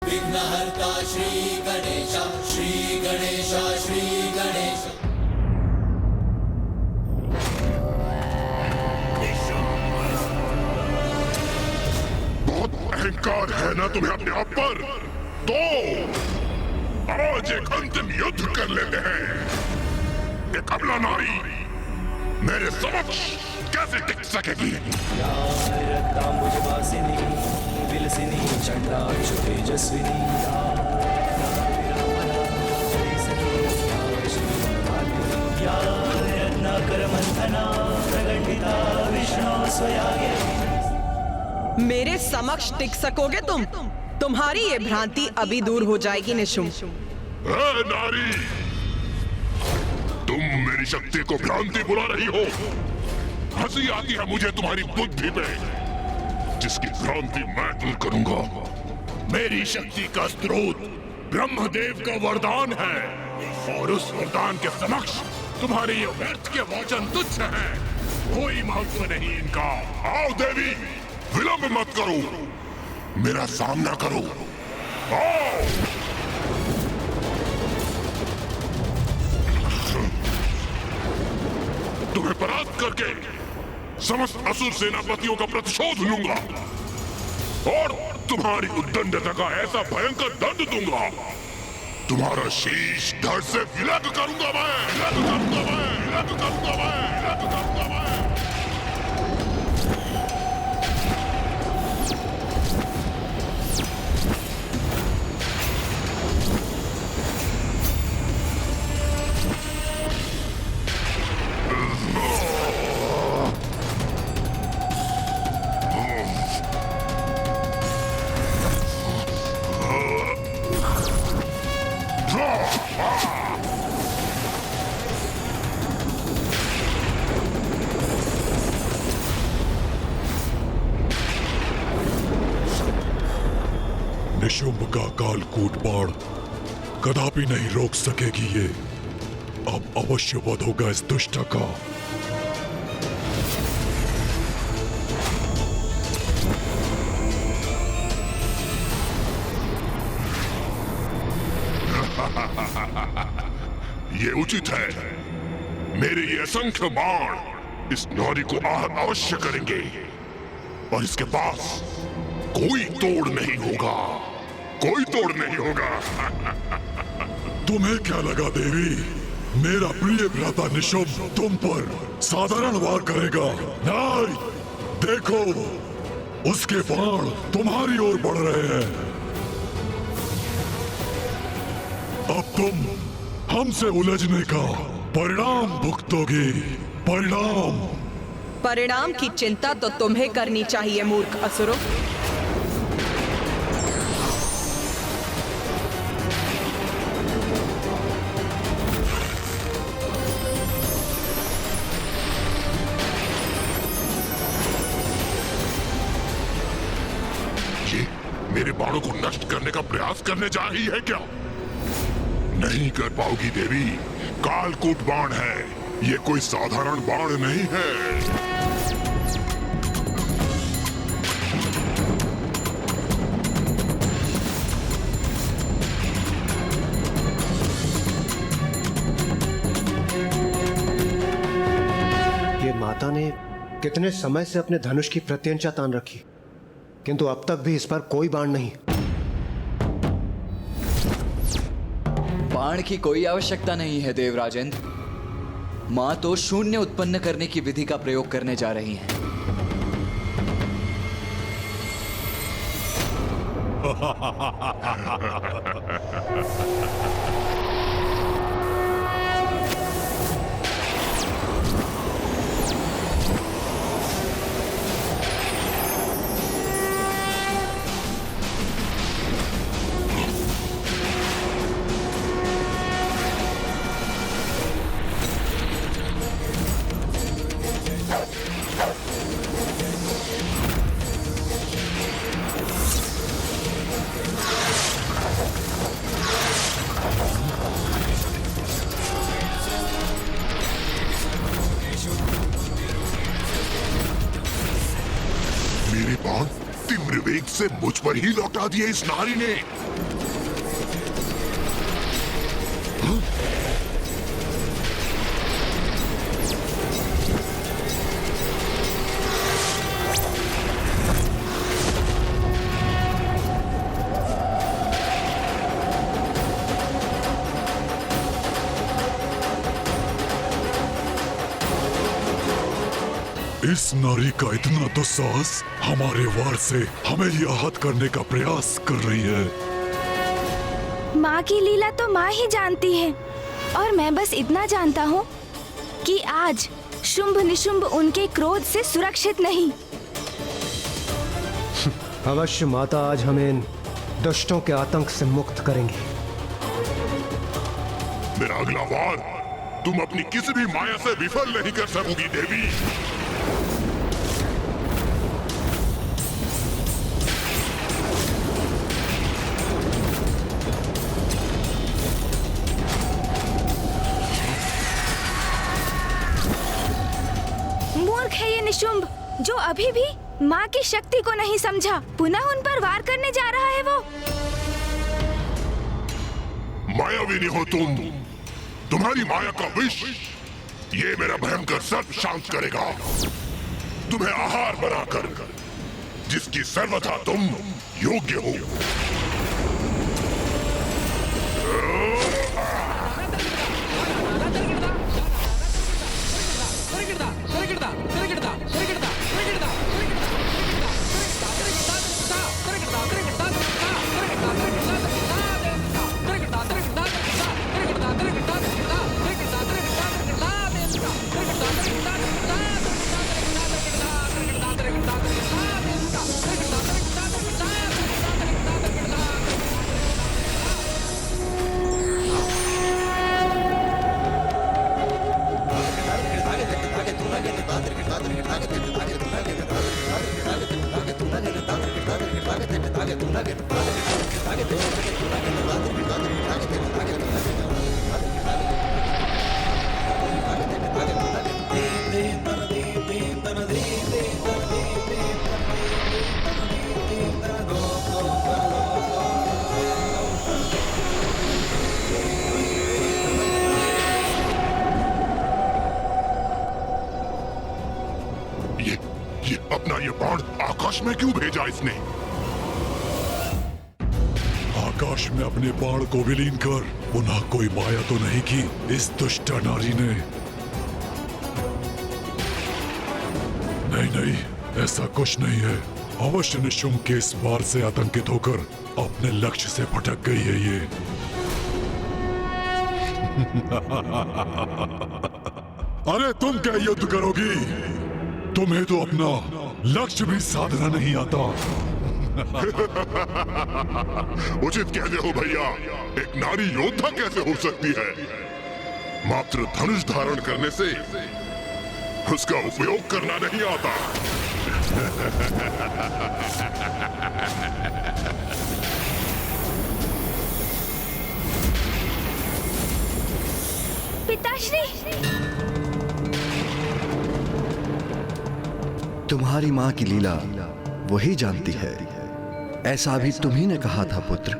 विघ्नहर्ता श्री गणेश, श्री गणेश, श्री गणेश। बहुत अहंकार है ना तुम्हें अपने आप पर? तो आज एक अंतिम युद्ध कर लेते हैं। एक अबला नारी मेरे समक्ष कैसे टिक सकेगी? मेरे समक्ष टिक सकोगे तुम? तुम्हारी ये भ्रांति अभी दूर हो जाएगी निशुम। नारी, तुम मेरी शक्ति को भ्रांति बुला रही हो। हंसी आती है मुझे तुम्हारी बुद्धि पे, जिसकी भ्रांति मैं दूर करूंगा। मेरी शक्ति का स्रोत ब्रह्मदेव का वरदान है, और उस वरदान के समक्ष तुम्हारे ये व्यर्थ के वचन तुच्छ हैं। कोई महत्व नहीं इनका। आओ देवी, विलंब मत करो, मेरा सामना करो। आओ। तुम्हें परास्त करके समस्त असुर सेनापतियों का प्रतिशोध लूंगा, और तुम्हारी उद्दंडता का ऐसा भयंकर दंड दूंगा, तुम्हारा शीश धड़ से विलग करूंगा मैं, विलग करूंगा मैं, विलग करूंगा मैं, विलग करूंगा मैं। निशुंभ का कालकूट बाण कदापि नहीं रोक सकेगी ये। अब अवश्य वध होगा इस दुष्ट का। ये उचित है। मेरे ये असंख्य बाण इस नारी को आहत अवश्य करेंगे, और इसके पास कोई तोड़ नहीं होगा, कोई तोड़ नहीं होगा। तुम्हें क्या लगा देवी, मेरा प्रिय भ्राता निशुंभ तुम पर साधारण वार करेगा? नहीं, देखो उसके बाण तुम्हारी ओर बढ़ रहे हैं। अब तुम हमसे उलझने का परिणाम भुगतोगे। परिणाम। परिणाम की चिंता तो तुम्हें करनी चाहिए मूर्ख असुरों। ये मेरे बाणों को नष्ट करने का प्रयास करने जा रही है क्या? नहीं कर पाओगी देवी। कालकूट बाण है, ये कोई साधारण बाण नहीं है। ये माता ने कितने समय से अपने धनुष की प्रत्यंचा तान रखी, किंतु अब तक भी इस पर कोई बाण नहीं। बाण की कोई आवश्यकता नहीं है देवराजेंद्र। मां तो शून्य उत्पन्न करने की विधि का प्रयोग करने जा रही हैं। विवेक से मुझ पर ही लौटा दिए इस नारी ने। इस नारी का इतना दुस्साहस हमारे वार से हमें ही आहत करने का प्रयास कर रही है। माँ की लीला तो माँ ही जानती है, और मैं बस इतना जानता हूँ कि आज शुंभ निशुंभ उनके क्रोध से सुरक्षित नहीं। अवश्य माता आज हमें इन दुष्टों के आतंक से मुक्त करेंगी। मेरा अगला वार तुम अपनी किसी भी माया से विफल नहीं कर सकोगी देवी। मूर्ख है ये निशुंभ, जो अभी भी माँ की शक्ति को नहीं समझा। पुनः उन पर वार करने जा रहा है वो। मायाविनी हो तुम, तुम्हारी माया का विष ये मेरा भयंकर सर्प शांत करेगा। तुम्हें आहार बनाकर, जिसकी सर्वथा तुम योग्य हो। ये अपना ये बाण आकाश में क्यों भेजा इसने? आकाश में अपने बाण को विलीन कर पुनः कोई माया तो नहीं की इस दुष्ट नारी ने? नहीं नहीं, ऐसा कुछ नहीं है। अवश्य निशुंभ के इस बार से आतंकित होकर अपने लक्ष्य से भटक गई है ये। अरे तुम क्या युद्ध करोगी? तुम्हें तो अपना लक्ष्य भी साधना नहीं आता। उचित कहते हो भैया, एक नारी योद्धा कैसे हो सकती है? मात्र धनुष धारण करने से उसका उपयोग करना नहीं आता। पिताश्री, तुम्हारी माँ की लीला वही जानती है, ऐसा भी तुम्ही ने कहा था पुत्र।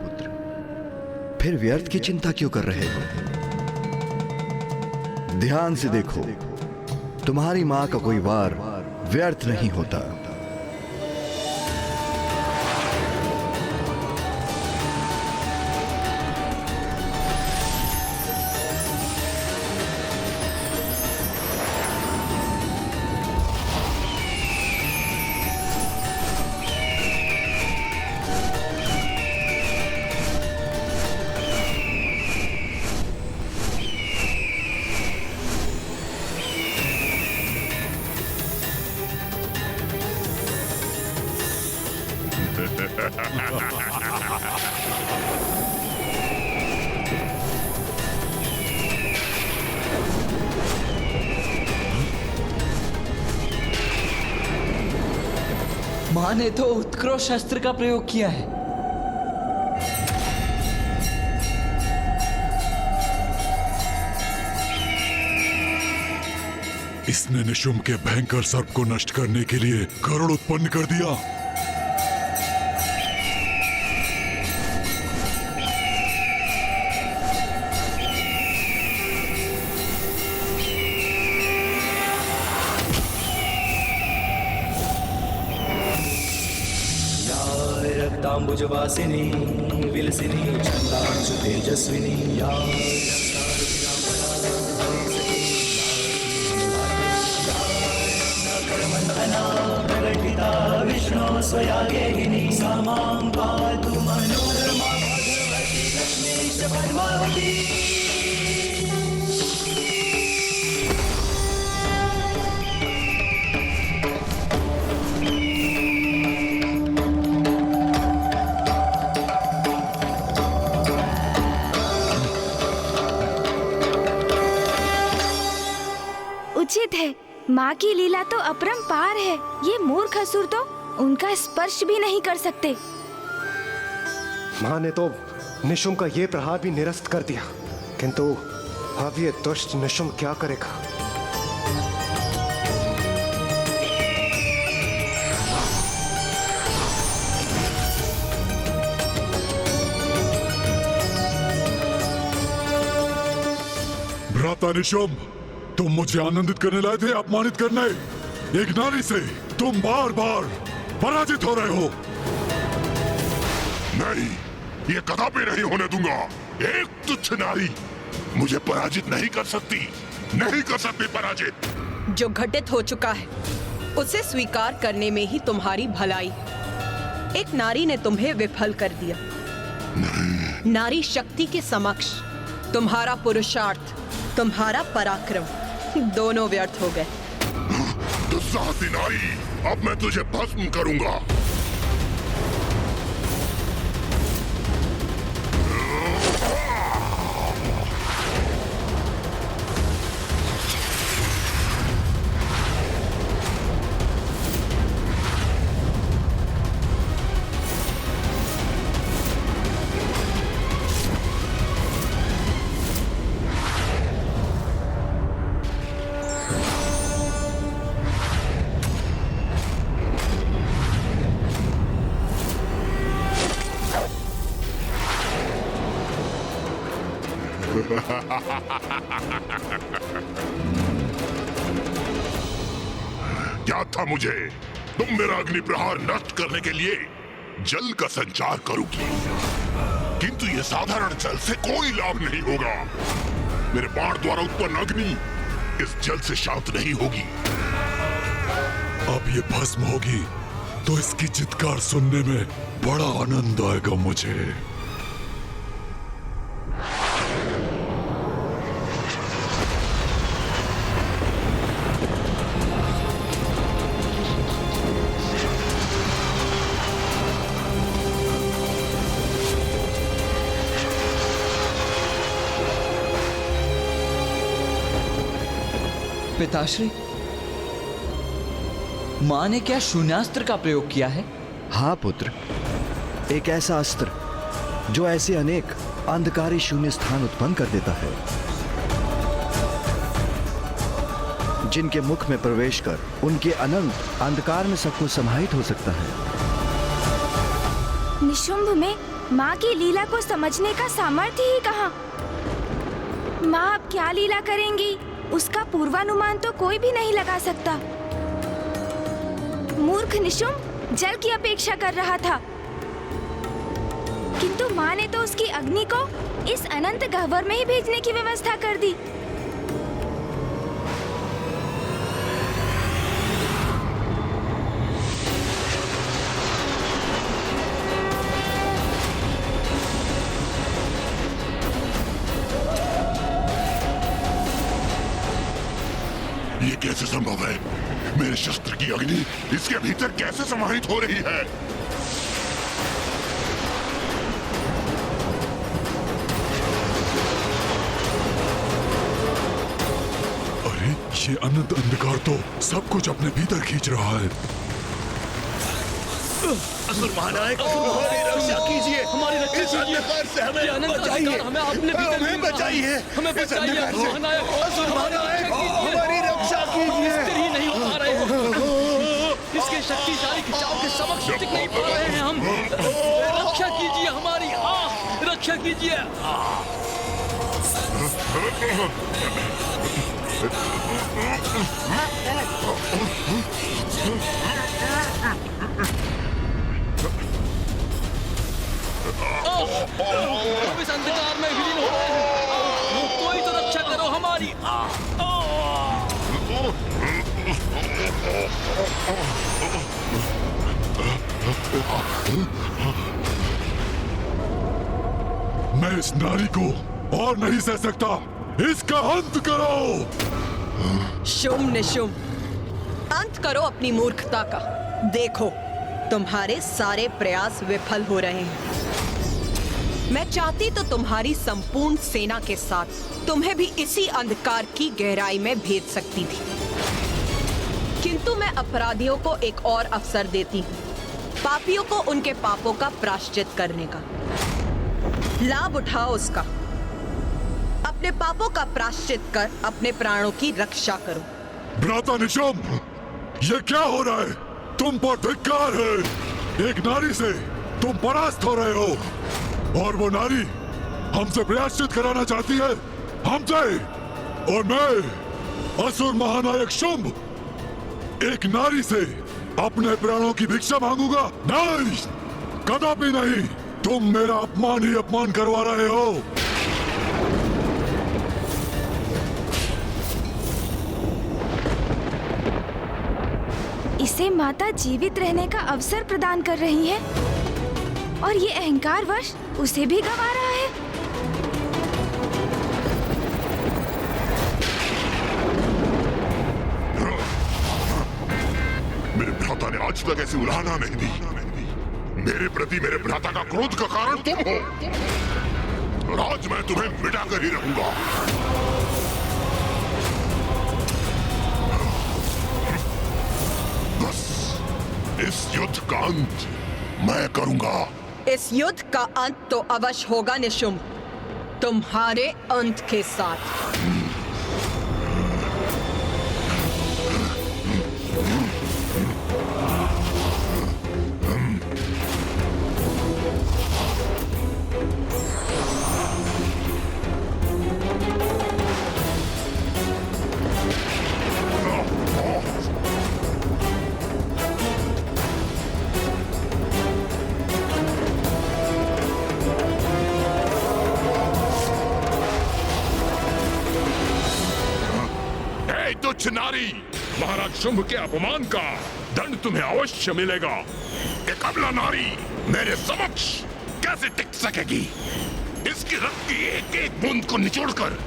फिर व्यर्थ की चिंता क्यों कर रहे हो? ध्यान से देखो, तुम्हारी माँ का कोई वार व्यर्थ नहीं होता। माँ ने तो उत्कृष्ट शस्त्र का प्रयोग किया है। इसने निशुंभ के भयंकर सर्प को नष्ट करने के लिए गरुड़ उत्पन्न कर दिया। रक्ताम्बुजवासिनी विलसिनी छन्दांशु तेजस्विनी या प्रकटिता विष्णु स्वयागेहिनी सा मां पातु मनोरमा भगवती लक्ष्मीश पद्मावती। उचित है, माँ की लीला तो अपरंपार है। ये मूर्ख असुर तो उनका स्पर्श भी नहीं कर सकते। माँ ने तो निशुम का ये प्रहार भी निरस्त कर दिया, किंतु अब ये दुष्ट निशुम क्या करेगा? भ्राता निशुम, तुम मुझे आनंदित करने लाए थे, अपमानित करने? एक नारी से तुम बार बार पराजित हो रहे हो। नहीं, ये कदापि नहीं होने दूंगा। एक तुच्छ नारी मुझे पराजित नहीं कर सकती, नहीं कर सकती पराजित। जो घटित हो चुका है उसे स्वीकार करने में ही तुम्हारी भलाई। एक नारी ने तुम्हें विफल कर दिया। नारी शक्ति के समक्ष तुम्हारा पुरुषार्थ, तुम्हारा पराक्रम दोनों व्यर्थ हो गए। दुस्साहसी नारी, अब मैं तुझे भस्म करूंगा। क्या था मुझे? तुम मेरा अग्नि प्रहार नष्ट करने के लिए जल का संचार करोगी, किंतु ये साधारण जल से कोई लाभ नहीं होगा। मेरे बाण द्वारा उत्पन्न अग्नि इस जल से शांत नहीं होगी। अब ये भस्म होगी तो इसकी चित्कार सुनने में बड़ा आनंद आएगा मुझे। पिताश्री, मां ने क्या शून्यास्त्र का प्रयोग किया है? हाँ पुत्र, एक ऐसा अस्त्र जो ऐसे अनेक अंधकारी शून्य स्थान उत्पन्न कर देता है, जिनके मुख में प्रवेश कर उनके अनंत अंधकार में सबको समाहित हो सकता है। निशुंभ में माँ की लीला को समझने का सामर्थ्य ही कहाँ? माँ अब क्या लीला करेंगी, उसका पूर्वानुमान तो कोई भी नहीं लगा सकता। मूर्ख निशुंभ जल की अपेक्षा कर रहा था, किंतु माँ ने तो उसकी अग्नि को इस अनंत गह्वर में ही भेजने की व्यवस्था कर दी। ये कैसे संभव है? मेरे शस्त्र की अग्नि इसके भीतर कैसे समाहित हो रही है? अरे ये अनंत अंधकार तो सब कुछ अपने भीतर खींच रहा है। असुर महानायक, हमारी रक्षा कीजिए, हमारी रक्षा कीजिए, अंधकार से हमें बचाइए, हमें अपने हमें बचाइए, हमें बचाइए, असुर महानायक, हमारी रक्षा कीजिए। ही नहीं हो पा रहे हैं, इसके शक्तिशाली खिंचाव के समक्ष टिक नहीं पा रहे हैं हम। रक्षा कीजिए हमारी, हाँ रक्षा कीजिए। हम इस अंधकार में विलीन हो रहे हैं। कोई तो रक्षा करो हमारी। मैं इस नारी को और नहीं सह सकता। इसका अंत करो। शुंभ निशुंभ, अंत करो अपनी मूर्खता का। देखो, तुम्हारे सारे प्रयास विफल हो रहे हैं। मैं चाहती तो तुम्हारी संपूर्ण सेना के साथ तुम्हें भी इसी अंधकार की गहराई में भेज सकती थी, किंतु मैं अपराधियों को एक और अवसर देती हूँ, पापियों को उनके पापों का प्रायश्चित करने का। लाभ उठाओ उसका। अपने पापों का प्रायश्चित कर अपने प्राणों की रक्षा करो। भ्राता निशुंभ, ये क्या हो रहा है? तुम पर धिक्कार है। एक नारी से तुम परास्त हो रहे हो, और वो नारी हमसे प्रायश्चित कराना चाहती है, हमसे। और मैं असुर महानायक शुंभ एक नारी से अपने प्राणों की भिक्षा मांगूंगा? नहीं, कदापि नहीं। तुम मेरा अपमान ही अपमान करवा रहे हो। इसे माता जीवित रहने का अवसर प्रदान कर रही है, और ये अहंकारवश उसे भी गंवा रहा है। मेरे भ्राता ने आज तक ऐसी उलाहना नहीं दी। मेरे प्रति मेरे भ्राता का क्रोध का कारण तुम हो, और आज मैं तुम्हें मिटाकर ही रहूंगा। बस इस युद्ध का अंत मैं करूंगा। इस युद्ध का अंत तो अवश्य होगा निशुंभ, तुम्हारे अंत के साथ। तुच्छ नारी, महाराज शुंभ के अपमान का दंड तुम्हें अवश्य मिलेगा। एक अबला नारी मेरे समक्ष कैसे टिक सकेगी? इसकी रक्त की एक एक बूंद को निचोड़कर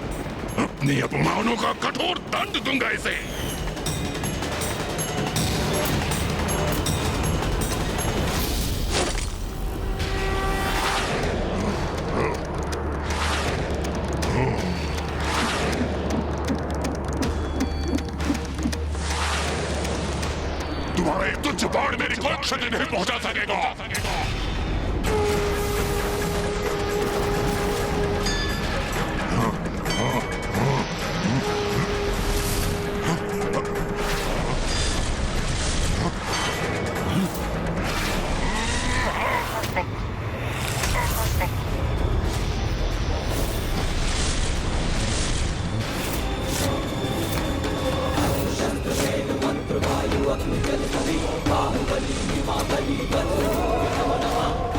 अपने अपमानों का कठोर दंड दूंगा इसे। तुम्हारा एक तुच्छ बाण मेरी कोई क्षति नहीं पहुंचा सकेगा।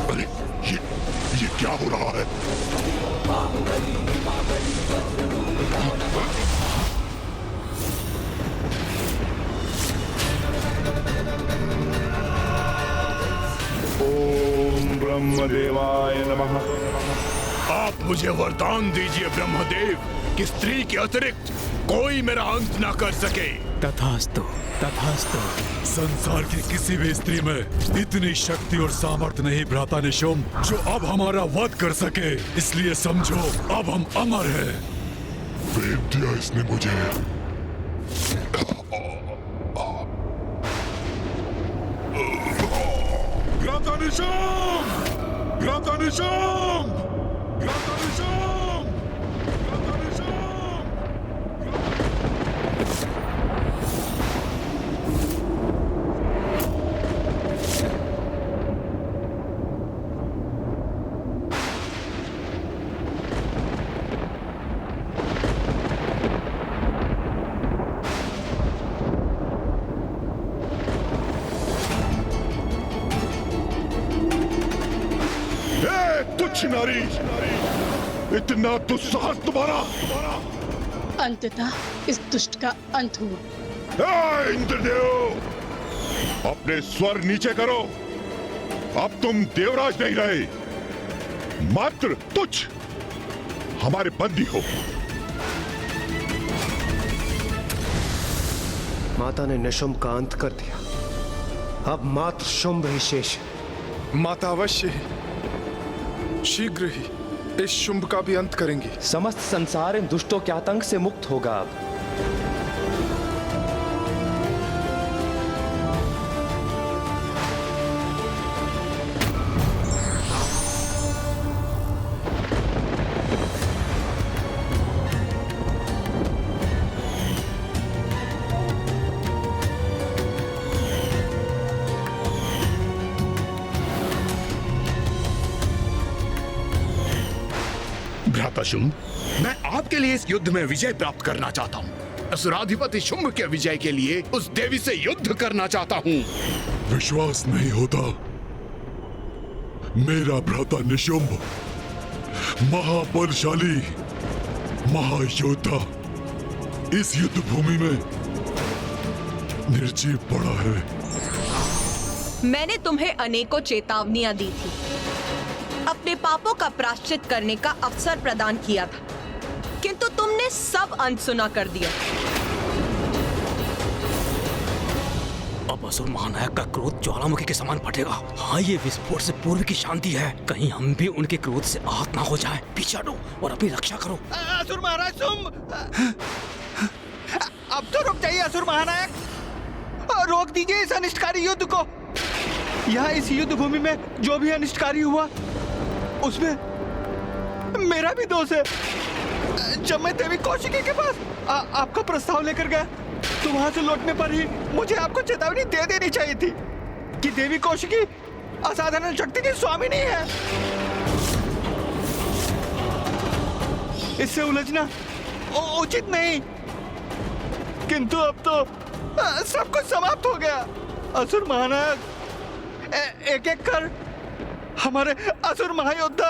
अरे ये क्या हो रहा है? ओम ब्रह्मदेवाय नमः। आप मुझे वरदान दीजिए ब्रह्मदेव कि स्त्री के अतिरिक्त कोई मेरा अंत ना कर सके। तथास्तु, तथास्तु। संसार की किसी भी स्त्री में इतनी शक्ति और सामर्थ्य नहीं भ्राता निशुंभ, जो अब हमारा वध कर सके। इसलिए समझो, अब हम अमर हैं। भेद दिया इसने मुझे। भ्राता निशुंभ! भ्राता निशुंभ! भ्राता निशुंभ! भ्राता निशुंभ! तुच्छ नारी, इतना दुस्साहस तुम्हारा। अंततः इस दुष्ट का अंत हुआ। ए, इंद्रदेव, अपने स्वर नीचे करो। अब तुम देवराज नहीं रहे, मात्र तुच्छ हमारे बंदी हो। माता ने निशुंभ का अंत कर दिया, अब मात्र शुंभ ही शेष है। माता अवश्य ही शीघ्र ही इस शुंभ का भी अंत करेंगी। समस्त संसार इन दुष्टों के आतंक से मुक्त होगा अब। भ्राता शुंभ, मैं आपके लिए इस युद्ध में विजय प्राप्त करना चाहता हूँ। असुराधिपति शुंभ के विजय के लिए उस देवी से युद्ध करना चाहता हूँ। विश्वास नहीं होता? मेरा भ्राता निशुंभ महाबलशाली महायोद्धा इस युद्ध भूमि में निर्जीव पड़ा है। मैंने तुम्हें अनेकों चेतावनियां दी थी, अपने पापों का प्रायश्चित करने का अवसर प्रदान किया था, किंतु तुमने सब अनसुना कर दिया। अब असुर महानायक का क्रोध ज्वालामुखी के समान फटेगा। हाँ, ये विस्फोट से पूर्व की शांति है, कहीं हम भी उनके क्रोध से आहत ना हो जाए। पीछे हटो और अपनी रक्षा करो। असुर महाराज शुंभ, अब तो रुक जाइए असुर महानायक, रोक दीजिए इस अनिष्टकारी युद्ध को। यहाँ इस युद्ध भूमि में जो भी अनिष्टकारी हुआ उसमें मेरा भी दोष है। जब मैं देवी कौशिकी के पास आपका प्रस्ताव लेकर गया तो वहां से लौटने पर ही मुझे आपको चेतावनी दे देनी चाहिए थी कि देवी कौशिकी असाधारण शक्ति की स्वामी नहीं है। इससे उलझना उचित नहीं, किंतु अब तो सब कुछ समाप्त हो गया। असुर महानायक एक एक कर हमारे असुर महायोद्धा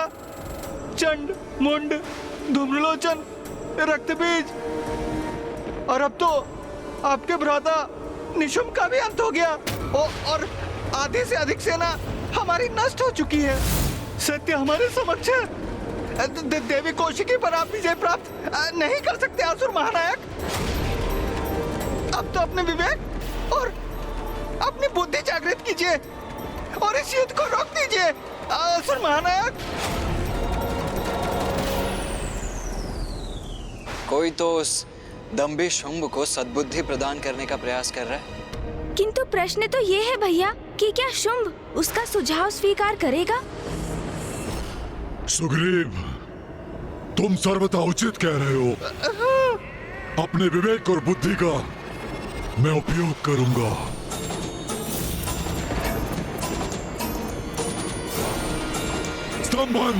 चंड, मुंड, धूम्रलोचन, रक्तबीज और अब तो आपके भ्राता निशुंभ का भी अंत हो गया और आधे से अधिक सेना हमारी नष्ट हो चुकी है। सत्य हमारे समक्ष है। देवी कौशिकी पर आप विजय प्राप्त नहीं कर सकते असुर महानायक। अब तो अपने विवेक और अपनी बुद्धि जागृत कीजिए और इस युद्ध को रोक दीजिए असुर महानायक। कोई तो उस दंभी शुंभ को सद्बुद्धि प्रदान करने का प्रयास कर रहा है। किंतु प्रश्न तो ये है भैया कि क्या शुंभ उसका सुझाव स्वीकार करेगा? सुग्रीव, तुम सर्वथा उचित कह रहे हो। अपने विवेक और बुद्धि का मैं उपयोग करूंगा। स्तंभन!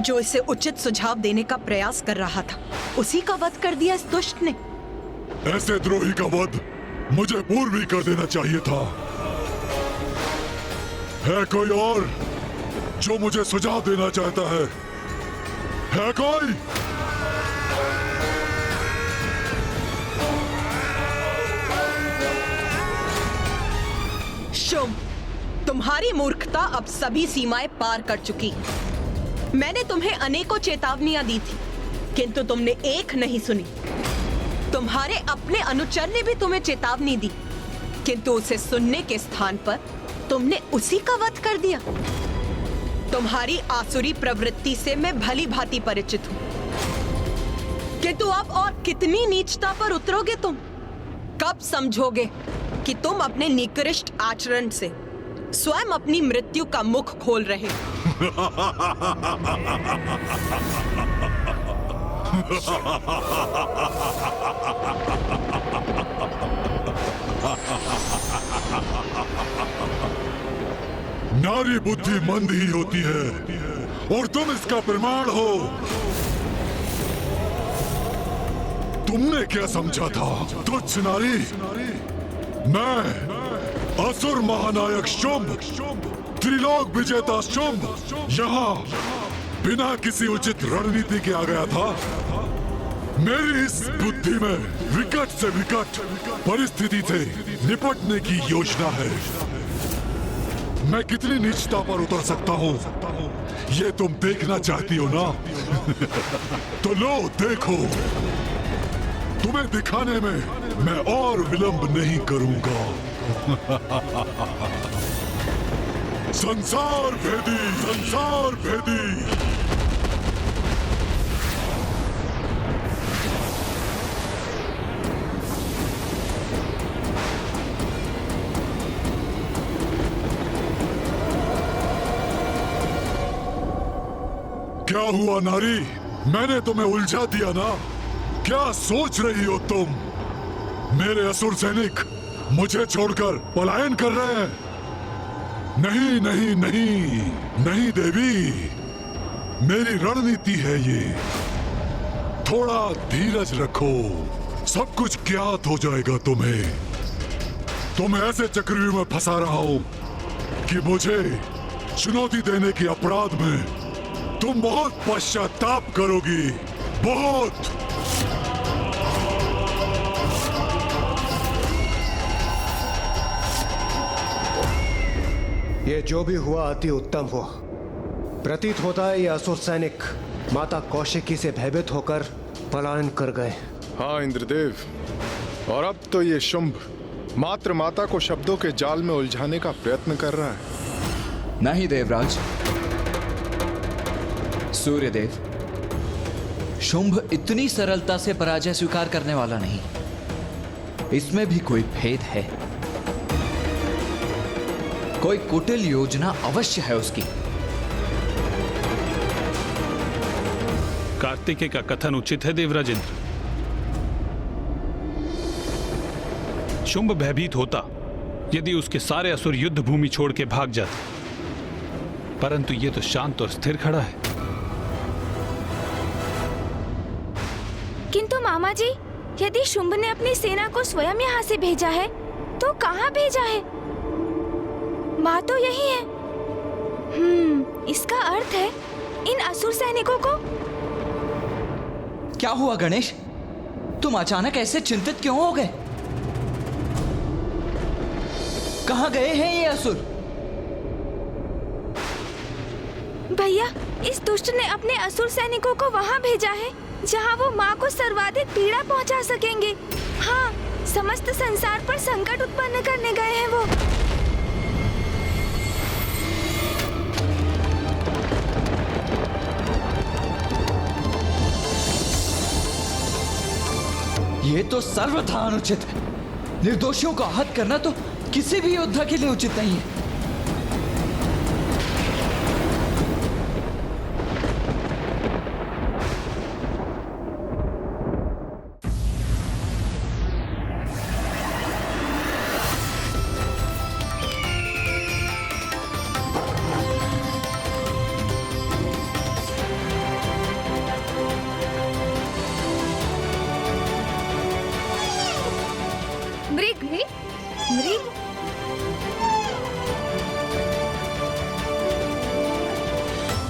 जो इसे उचित सुझाव देने का प्रयास कर रहा था, उसी का वध कर दिया इस दुष्ट ने। ऐसे द्रोही का वध मुझे पूर्व ही कर देना चाहिए था। है कोई और जो मुझे सुझाव देना चाहता है? है कोई? शुंभ, तुम्हारी मूर्खता अब सभी सीमाएं पार कर चुकी। मैंने तुम्हें अनेकों चेतावनियां दी थी, किंतु तुमने एक नहीं सुनी। तुम्हारे अपने अनुचर ने भी तुम्हें चेतावनी दी, किंतु उसे सुनने के स्थान पर तुमने उसी का वध कर दिया। तुम्हारी आसुरी प्रवृत्ति से मैं भली भांति परिचित हूं, किंतु अब और कितनी नीचता पर उतरोगे तुम? कब समझोगे कि तुम अपने निकृष्ट आचरण से स्वयं अपनी मृत्यु का मुख खोल रहे हो? नारी बुद्धि मंद ही होती है और तुम इसका प्रमाण हो। तुमने क्या समझा था तुच्छ नारी? मैं असुर महानायक शुंभ, त्रिलोक विजेता शुंभ यहाँ बिना किसी उचित रणनीति के आ गया था। मेरी इस बुद्धि में विकट से विकट परिस्थिति से निपटने की योजना है। मैं कितनी नीचता पर उतर सकता हूँ ये तुम देखना चाहती हो ना? तो लो देखो, तुम्हें दिखाने में मैं और विलंब नहीं करूंगा। संसार भेदी, संसार भेदी। क्या हुआ नारी? मैंने तुम्हें उलझा दिया ना? क्या सोच रही हो तुम? मेरे असुर सैनिक मुझे छोड़कर पलायन कर रहे हैं? नहीं नहीं नहीं नहीं देवी, मेरी रणनीति है ये। थोड़ा धीरज रखो, सब कुछ ज्ञात हो जाएगा तुम्हें। तुम्हें ऐसे चक्रव्यूह में फंसा रहा हूं कि मुझे चुनौती देने के अपराध में तुम बहुत पश्चाताप करोगी, बहुत। ये जो भी हुआ अति उत्तम हुआ। प्रतीत होता है ये असुर सैनिक माता कौशिकी से भयभीत होकर पलायन कर गए। हाँ इंद्रदेव, और अब तो ये शुंभ मात्र माता को शब्दों के जाल में उलझाने का प्रयत्न कर रहा है। नहीं देवराज, सूर्यदेव, शुंभ इतनी सरलता से पराजय स्वीकार करने वाला नहीं। इसमें भी कोई भेद है, कोई कुटिल योजना अवश्य है उसकी। कार्तिकेय का कथन उचित है देवराजेंद्र। शुंभ भयभीत होता यदि उसके सारे असुर युद्ध भूमि छोड़ के भाग जाते, परंतु ये तो शांत और स्थिर खड़ा है। किंतु मामा जी, यदि शुंभ ने अपनी सेना को स्वयं यहाँ से भेजा है तो कहाँ भेजा है? बात तो यही है। इसका अर्थ है इन असुर सैनिकों को। क्या हुआ गणेश? तुम अचानक ऐसे चिंतित क्यों हो गए? कहाँ गए हैं ये असुर? भैया, इस दुष्ट ने अपने असुर सैनिकों को वहाँ भेजा है जहाँ वो माँ को सर्वाधिक पीड़ा पहुँचा सकेंगे। हाँ, समस्त संसार पर संकट उत्पन्न करने गए हैं वो। ये तो सर्वथा अनुचित है। निर्दोषियों को आहत करना तो किसी भी योद्धा के लिए उचित नहीं है।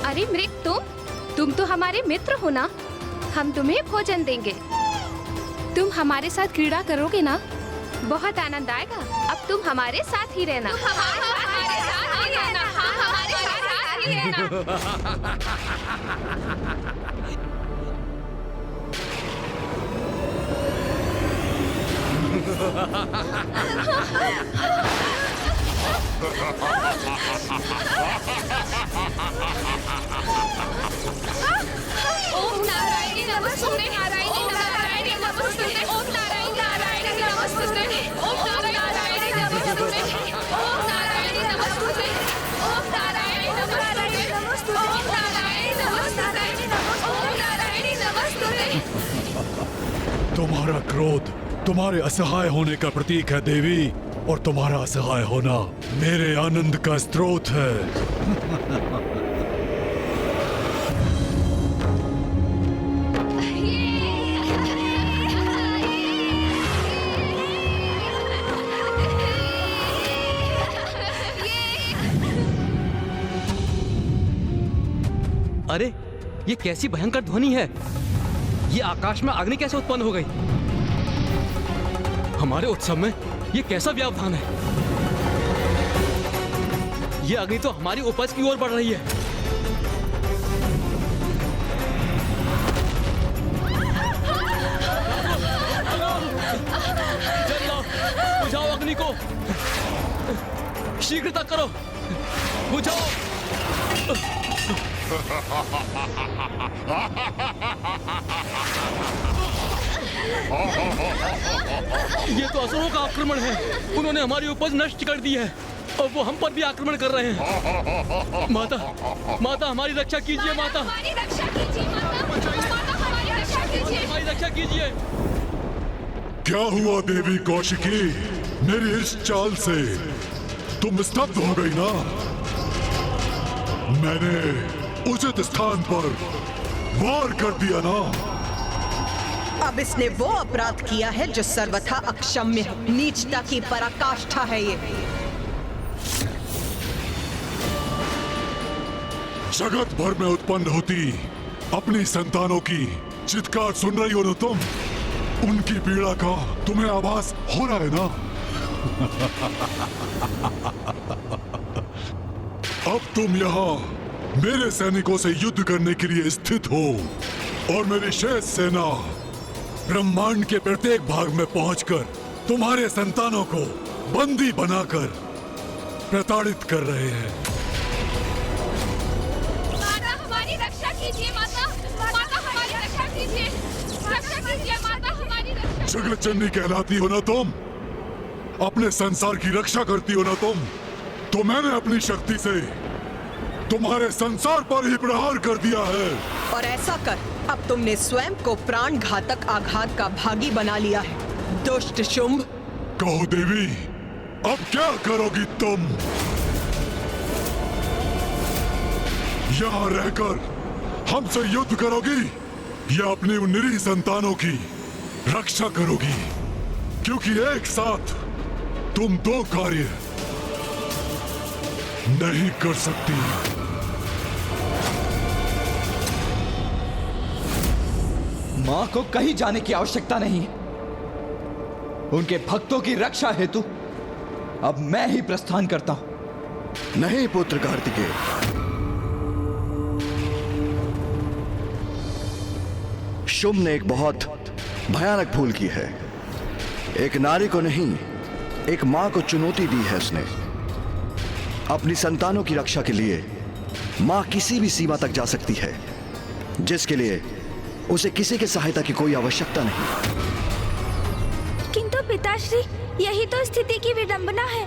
अरे मृग, तुम तो हमारे मित्र हो ना, हम तुम्हें भोजन देंगे। तुम हमारे साथ क्रीड़ा करोगे ना, बहुत आनंद आएगा। अब तुम हमारे साथ ही रहना। ओम नारायणी नमस्तुते, नारायणी नारायणी नमस्तुते, ओम नारायणी नारायणी नमस्तुते, ओम नारायणी नमस्तुते, ओम नारायणी नमस्तुते, ओम नारायणी नमस्तुते, ओम नारायणी नमस्तुते, ओम नारायणी नमस्तुते। तुम्हारा क्रोध तुम्हारे असहाय होने का प्रतीक है देवी। और तुम्हारा सहाय होना मेरे आनंद का स्रोत है। अरे ये कैसी भयंकर ध्वनि है? ये आकाश में अग्नि कैसे उत्पन्न हो गई? हमारे उत्सव में ये कैसा व्यवधान है? ये अग्नि तो हमारी उपज की ओर बढ़ रही है। जलाओ, बुझाओ अग्नि को, शीघ्रता करो, बुझाओ। ये तो असुरों का आक्रमण है। उन्होंने हमारी उपज नष्ट कर दी है और वो हम पर भी आक्रमण कर रहे हैं। माता, माता हमारी रक्षा कीजिए। माता हमारी रक्षा कीजिए। माता हमारी रक्षा कीजिए। हमारी रक्षा कीजिए। क्या हुआ देवी कौशिकी? मेरी इस चाल से तुम स्तब्ध हो गई ना? मैंने उचित स्थान पर वार कर दिया ना? अब इसने वो अपराध किया है जो सर्वथा अक्षम्य है। नीचता की पराकाष्ठा है ये। जगत भर में उत्पन्न होती अपनी संतानों की चित्कार सुन रही हो ना तुम? उनकी पीड़ा का तुम्हें आभास हो रहा है ना? अब तुम यहाँ मेरे सैनिकों से युद्ध करने के लिए स्थित हो और मेरी शेष सेना ब्रह्मांड के प्रत्येक भाग में पहुंचकर तुम्हारे संतानों को बंदी बनाकर प्रताड़ित कर रहे हैं। माता हमारी रक्षा कीजिए। माता, माता हमारी रक्षा कीजिए। रक्षा कीजिए माता हमारी रक्षा। जगत जननी कहलाती हो ना तुम? अपने संसार की रक्षा करती हो ना तुम? तो मैंने अपनी शक्ति से तुम्हारे संसार पर ही प्रहार कर दिया है। और ऐसा कर अब तुमने स्वयं को प्राण घातक आघात का भागी बना लिया है। दुष्ट शुंभ। कहो देवी, अब क्या करोगी तुम? यहाँ रहकर हमसे युद्ध करोगी या अपनी उन निरीह संतानों की रक्षा करोगी? क्योंकि एक साथ तुम दो कार्य नहीं कर सकती। मां को कहीं जाने की आवश्यकता नहीं। उनके भक्तों की रक्षा हेतु अब मैं ही प्रस्थान करता हूं। नहीं पुत्र कार्तिकेय, शुंभ ने एक बहुत भयानक भूल की है। एक नारी को नहीं, एक मां को चुनौती दी है उसने। अपनी संतानों की रक्षा के लिए मां किसी भी सीमा तक जा सकती है, जिसके लिए उसे किसी की सहायता की कोई आवश्यकता नहीं। किंतु पिताश्री, यही तो स्थिति की विडंबना है।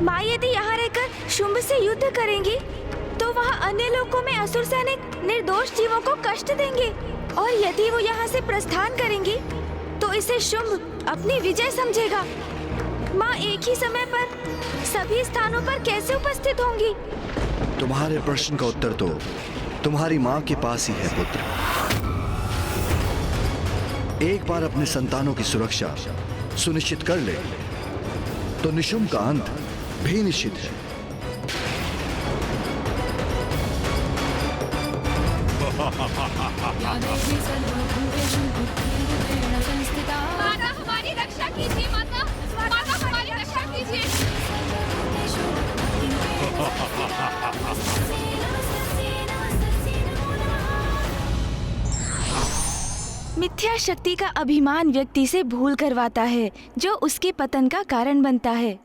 माँ यदि यहाँ रहकर शुंभ से युद्ध करेंगी तो वहाँ अन्य लोकों में असुर सैनिक निर्दोष जीवों को कष्ट देंगे, और यदि वो यहाँ से प्रस्थान करेंगी तो इसे शुंभ अपनी विजय समझेगा। माँ एक ही समय पर सभी स्थानों पर कैसे उपस्थित होंगी? तुम्हारे प्रश्न का उत्तर तो तुम्हारी मां के पास ही है पुत्र। एक बार अपने संतानों की सुरक्षा सुनिश्चित कर ले तो निशुंभ का अंत भी निश्चित है। माता हमारी रक्षा कीजिए। माता, माता हमारी रक्षा कीजिए। मिथ्या शक्ति का अभिमान व्यक्ति से भूल करवाता है, जो उसके पतन का कारण बनता है।